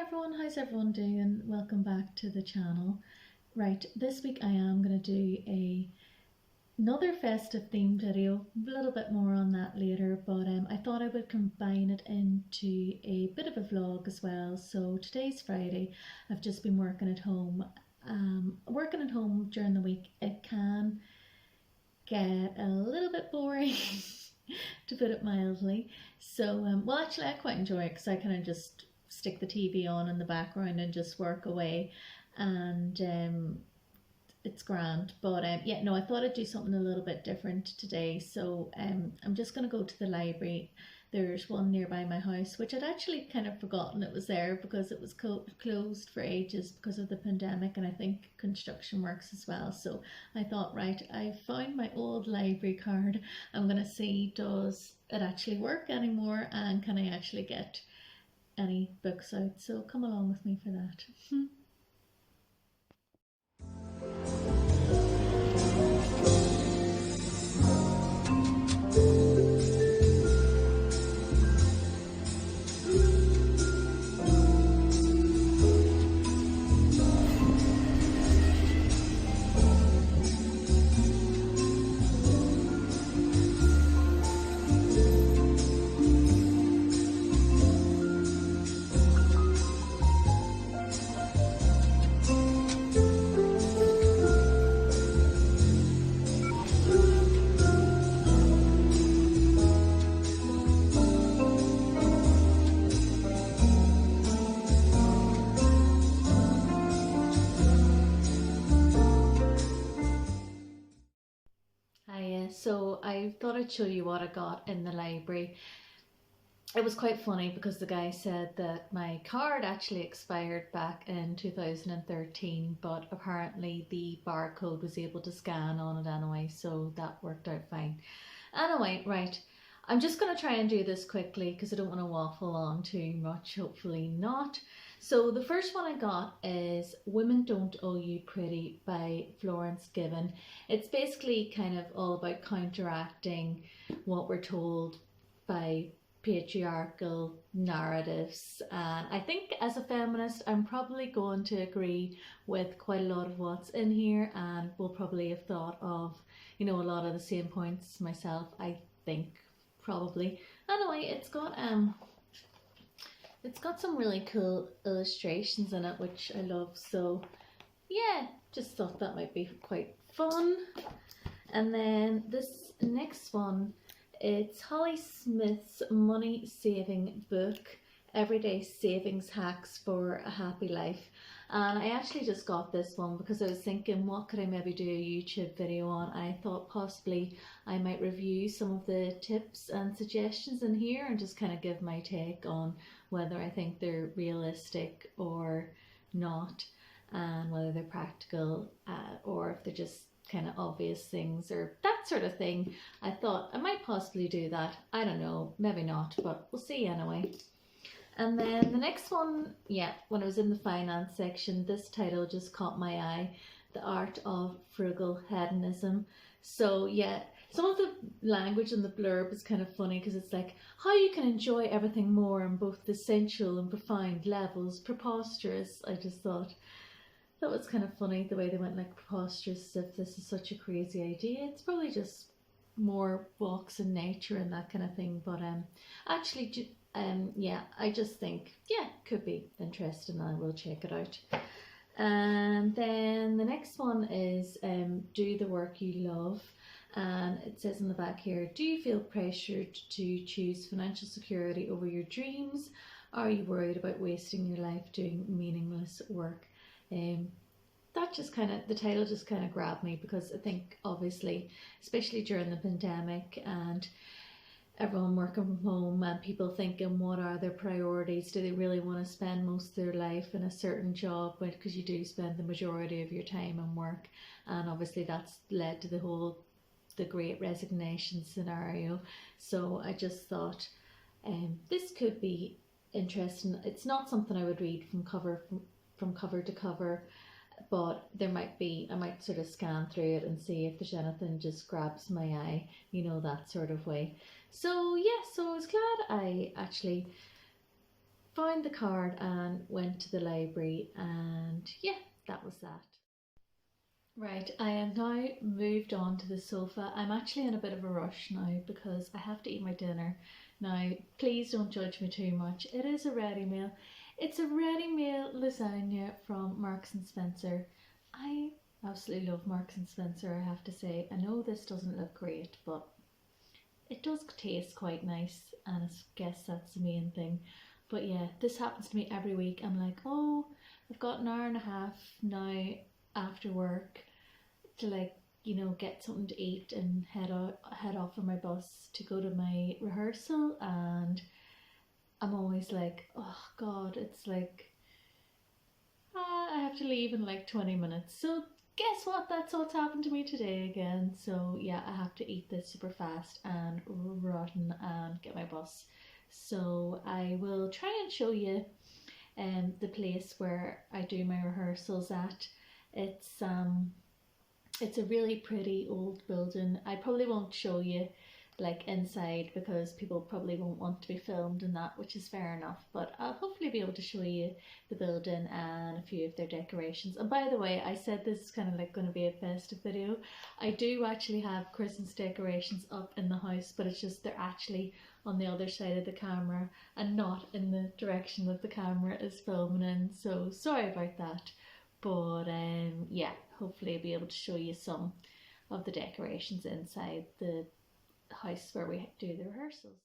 everyone, how's everyone doing? Welcome back to the channel. Right, this week I am going to do another festive themed video, a little bit more on that later, but I thought I would combine it into a bit of a vlog as well. So today's Friday, I've just been working at home. Working at home during the week, it can get a little bit boring to put it mildly. So, well actually I quite enjoy it because I kind of just stick the TV on in the background and just work away, and it's grand. But yeah, no, I thought I'd do something a little bit different today. So I'm just going to go to the library. There's one nearby my house, which I'd actually kind of forgotten it was there because it was closed for ages because of the pandemic, and I think construction works as well. So I thought, right, I found my old library card. I'm going to see, does it actually work anymore, and can I actually get any books out? So come along with me for that. So I thought I'd show you what I got in the library. It was quite funny because the guy said that my card actually expired back in 2013, but apparently the barcode was able to scan on it anyway, so that worked out fine. Anyway, right, I'm just going to try and do this quickly because I don't want to waffle on too much, hopefully not. So the first one I got is Women Don't Owe You Pretty by Florence Given. It's basically kind of all about counteracting what we're told by patriarchal narratives. And I think as a feminist, I'm probably going to agree with quite a lot of what's in here, and will probably have thought of, a lot of the same points myself, I think, probably. Anyway, it's got some really cool illustrations in it, which I love. So yeah, just thought that might be quite fun. And then this next one, it's Holly Smith's money saving book, Everyday Savings Hacks for a Happy Life. And I actually just got this one because I was thinking, what could I maybe do a YouTube video on? I thought possibly I might review some of the tips and suggestions in here and just kind of give my take on whether I think they're realistic or not, and whether they're practical or if they're just kind of obvious things or that sort of thing. I thought I might possibly do that. I don't know, maybe not, but we'll see anyway. And then the next one, yeah, when I was in the finance section, this title just caught my eye, The Art of Frugal Hedonism. So yeah, some of the language in the blurb is kind of funny because it's like, how you can enjoy everything more on both the sensual and profound levels, preposterous. I just thought that was kind of funny, the way they went like preposterous, as if this is such a crazy idea. It's probably just more walks in nature and that kind of thing. But actually, yeah, I just think, yeah, could be interesting. I will check it out. And then the next one is Do the Work You Love. And it says in the back here, do you feel pressured to choose financial security over your dreams? Are you worried about wasting your life doing meaningless work? That just kind of, the title just kind of grabbed me because I think obviously, especially during the pandemic and everyone working from home and people thinking, what are their priorities? Do they really want to spend most of their life in a certain job? Because you do spend the majority of your time in work, and obviously that's led to the Great Resignation scenario. So I just thought this could be interesting. It's not something I would read from cover to cover, but there might be, I might sort of scan through it and see if there's anything just grabs my eye, that sort of way. So yeah, so I was glad I actually found the card and went to the library, and yeah, that was that. Right, I am now moved on to the sofa. I'm actually in a bit of a rush now because I have to eat my dinner. Now, please don't judge me too much. It is a ready meal. It's a ready meal lasagna from Marks and Spencer. I absolutely love Marks and Spencer, I have to say. I know this doesn't look great, but it does taste quite nice, and I guess that's the main thing. But yeah, this happens to me every week. I'm like, oh, I've got an hour and a half now after work to, like, get something to eat and head off on my bus to go to my rehearsal, and I'm always like, oh god, it's like I have to leave in like 20 minutes. So guess what? That's what's happened to me today again. So yeah, I have to eat this super fast and rotten and get my bus. So I will try and show you the place where I do my rehearsals at. It's a really pretty old building. I probably won't show you like inside because people probably won't want to be filmed in that, which is fair enough, but I'll hopefully be able to show you the building and a few of their decorations. And by the way, I said this is kind of like going to be a festive video. I do actually have Christmas decorations up in the house, but it's just they're actually on the other side of the camera and not in the direction that the camera is filming in, so sorry about that. But yeah, hopefully I'll be able to show you some of the decorations inside the house where we do the rehearsals.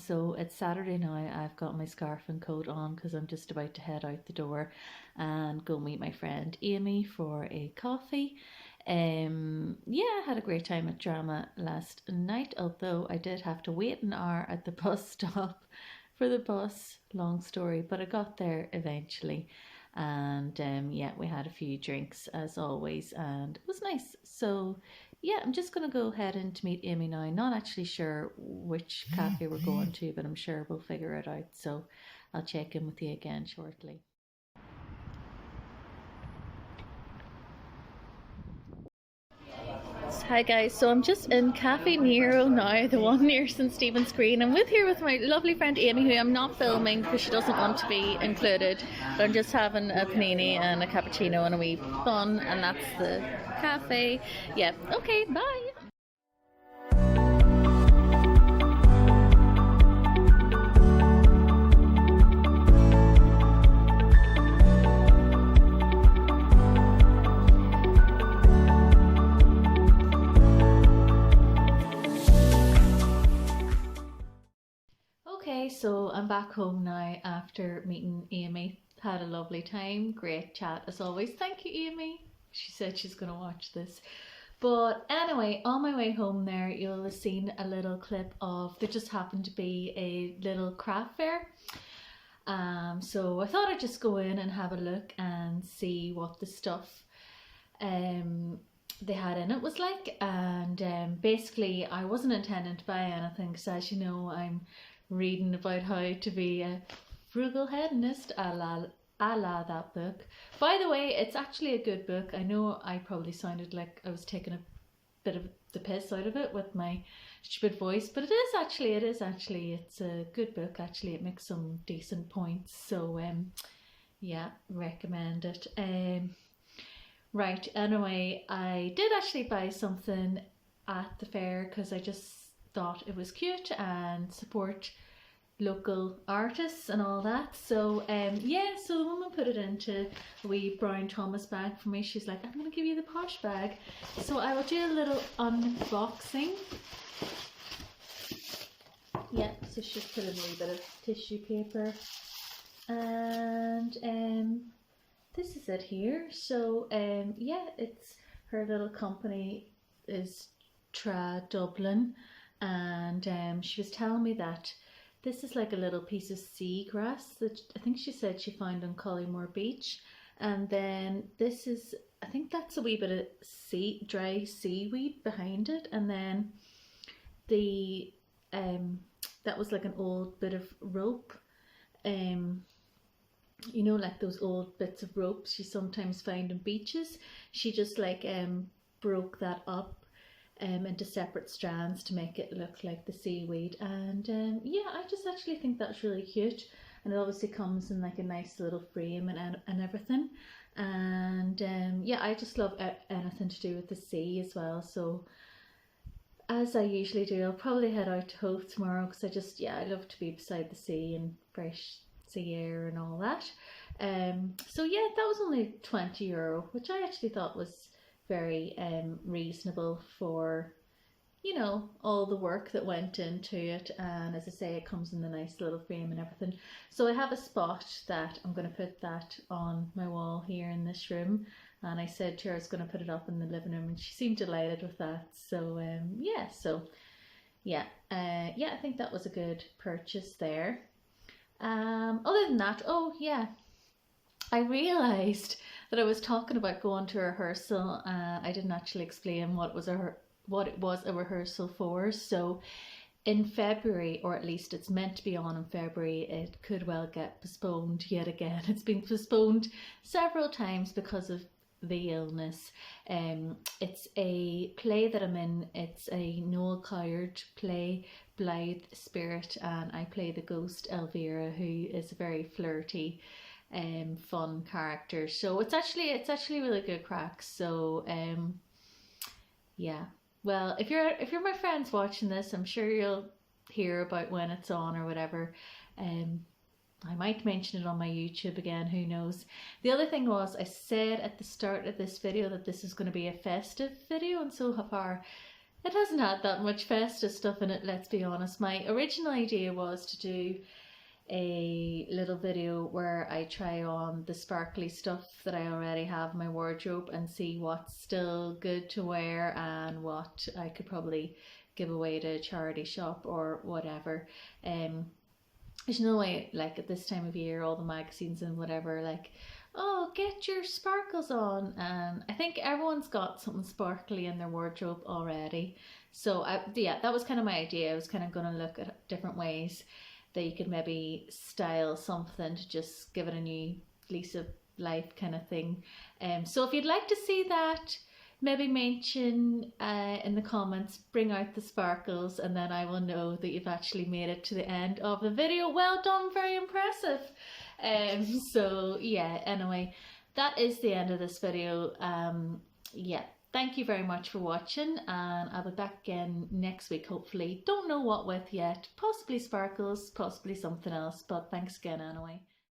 So it's Saturday now. I've got my scarf and coat on because I'm just about to head out the door and go meet my friend Amy for a coffee. Yeah, I had a great time at drama last night, although I did have to wait an hour at the bus stop for the bus. Long story, but I got there eventually. And yeah, we had a few drinks as always, and it was nice. So yeah, I'm just gonna go head in to meet Amy now. Not actually sure which cafe we're going to, but I'm sure we'll figure it out. So I'll check in with you again shortly. Hi guys, so I'm just in Cafe Nero now, the one near St Stephen's Green. I'm here with my lovely friend Amy, who I'm not filming because she doesn't want to be included. But I'm just having a panini and a cappuccino and a wee bun, and that's the cafe. Yeah, okay, bye. Okay, so I'm back home now after meeting Amy. Had a lovely time, great chat as always. Thank you, Amy. She said she's going to watch this. But anyway, on my way home there, you'll have seen a little clip of, there just happened to be a little craft fair. So I thought I'd just go in and have a look and see what the stuff they had in it was like. And basically I wasn't intending to buy anything because, as you know, I'm reading about how to be a frugal hedonist, a la that book. By the way, it's actually a good book. I know I probably sounded like I was taking a bit of the piss out of it with my stupid voice, but it is actually it's a good book. Actually, it makes some decent points, so yeah, recommend it. Right, anyway, I did actually buy something at the fair because I just thought it was cute and support local artists and all that. So yeah, so the woman put it into a wee brown Thomas bag for me. She's like, I'm gonna give you the posh bag. So I will do a little unboxing. Yeah, so she's put in a wee bit of tissue paper, and this is it here. So yeah, it's her little company is Dublin, and she was telling me that this is like a little piece of seagrass that I think she said she found on Collymore Beach. And then this is, I think that's a wee bit of dry seaweed behind it. And then the that was like an old bit of rope. You know, like those old bits of ropes you sometimes find in beaches. She just like broke that up into separate strands to make it look like the seaweed. And yeah, I just actually think that's really cute, and it obviously comes in like a nice little frame and everything. And yeah, I just love anything to do with the sea as well. So as I usually do, I'll probably head out to Hove tomorrow because I love to be beside the sea and fresh sea air and all that. So yeah, that was only €20, which I actually thought was very reasonable for, you know, all the work that went into it. And as I say, it comes in the nice little frame and everything. So I have a spot that I'm going to put that on my wall here in this room, and I said to her I was going to put it up in the living room, and she seemed delighted with that. So yeah, I think that was a good purchase there. Other than that, oh yeah, I realised that I was talking about going to a rehearsal, and I didn't actually explain what it was a rehearsal for. So in February, or at least it's meant to be on in February, it could well get postponed yet again. It's been postponed several times because of the illness. It's a play that I'm in. It's a Noel Coward play, Blythe Spirit, and I play the ghost Elvira, who is a very flirty fun character. So it's actually really good crack. So yeah, well, if you're my friends watching this, I'm sure you'll hear about when it's on or whatever. I might mention it on my YouTube again, who knows. The other thing was, I said at the start of this video that this is going to be a festive video, and so far it hasn't had that much festive stuff in it, let's be honest. My original idea was to do a little video where I try on the sparkly stuff that I already have in my wardrobe and see what's still good to wear and what I could probably give away to a charity shop or whatever. There's no way, like at this time of year, all the magazines and whatever, like, oh, get your sparkles on, and I think everyone's got something sparkly in their wardrobe already. So yeah, that was kind of my idea. I was kind of going to look at different ways that you could maybe style something to just give it a new lease of life kind of thing. So if you'd like to see that, maybe mention in the comments, bring out the sparkles, and then I will know that you've actually made it to the end of the video. Well done, very impressive. So yeah, anyway, that is the end of this video. Yeah, thank you very much for watching, and I'll be back again next week, hopefully. Don't know what with yet, possibly sparkles, possibly something else, but thanks again anyway.